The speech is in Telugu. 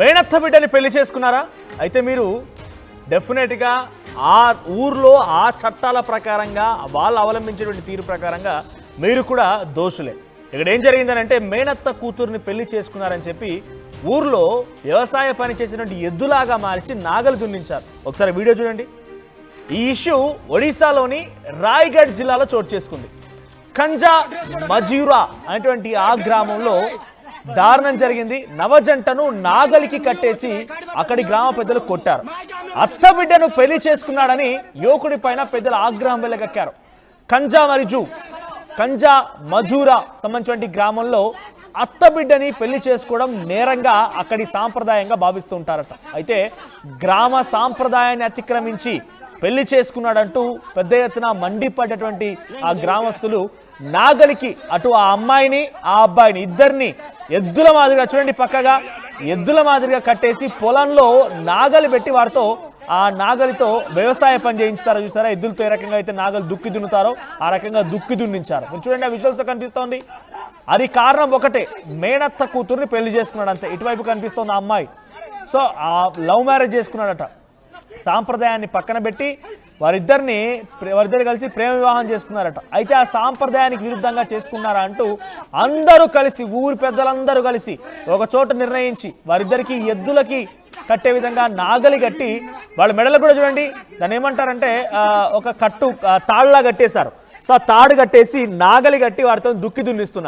మేనత్త బిడ్డని పెళ్లి చేసుకున్నారా? అయితే మీరు డెఫినెట్గా ఆ ఊర్లో ఆ చట్టాల ప్రకారంగా వాళ్ళు అవలంబించేటువంటి తీరు ప్రకారంగా మీరు కూడా దోషులే. ఇక్కడ ఏం జరిగిందనంటే మేనత్త కూతుర్ని పెళ్లి చేసుకున్నారని చెప్పి ఊర్లో వ్యవసాయ పని చేసినటువంటి ఎద్దులాగా మార్చి నాగలు దున్నించారు. ఒకసారి వీడియో చూడండి. ఈ ఇష్యూ ఒడిశాలోని రాయ్గఢ్ జిల్లాలో చోటు చేసుకుంది. కంజా మజూరా అనేటువంటి ఆ గ్రామంలో దారుణం జరిగింది. నవజంటను నాగలికి కట్టేసి అక్కడి గ్రామ పెద్దలు కొట్టారు. అత్త బిడ్డను పెళ్లి చేసుకున్నాడని యువకుడి పైన పెద్దలు ఆగ్రహం వెలగక్కారు. కంజా మజూరా సంబంధించిన గ్రామంలో అత్త బిడ్డని పెళ్లి చేసుకోవడం నేరంగా అక్కడి సాంప్రదాయంగా భావిస్తూ ఉంటారట. అయితే గ్రామ సాంప్రదాయాన్ని అతిక్రమించి పెళ్లి చేసుకున్నాడంటూ పెద్ద ఎత్తున మండిపడ్డటువంటి ఆ గ్రామస్తులు నాగలికి అటు ఆ అమ్మాయిని ఆ అబ్బాయిని ఇద్దరిని ఎద్దుల మాదిరిగా చూడండి, పక్కగా ఎద్దుల మాదిరిగా కట్టేసి పొలంలో నాగలి పెట్టి వారితో ఆ నాగలితో వ్యవసాయ పని చేయించుతారో చూసారా. ఎద్దులతో ఏ రకంగా అయితే నాగలు దుక్కి దున్నుతారో ఆ రకంగా దుక్కి దున్నించారు. మీరు చూడండి, ఆ విజువల్స్తో కనిపిస్తోంది. అది కారణం ఒకటే, మేనత్త కూతుర్ని పెళ్లి చేసుకున్నాడు అంతే. ఇటువైపు కనిపిస్తోంది ఆ అమ్మాయి. సో ఆ లవ్ మ్యారేజ్ చేసుకున్నాడట. సాంప్రదాయాన్ని పక్కన పెట్టి వారిద్దరు కలిసి ప్రేమ వివాహం చేసుకున్నారట. అయితే ఆ సాంప్రదాయానికి విరుద్ధంగా చేసుకున్నారా అంటూ అందరూ కలిసి, ఊరి పెద్దలందరూ కలిసి ఒక చోట నిర్ణయించి వారిద్దరికి ఎద్దులకి కట్టే విధంగా నాగలి కట్టి వాళ్ళ మెడలు కూడా చూడండి, దాన్ని ఏమంటారంటే ఒక కట్టు తాడులా కట్టేశారు. సో ఆ తాడు కట్టేసి నాగలి కట్టి వారితో దుక్కి దున్నిస్తున్నారు.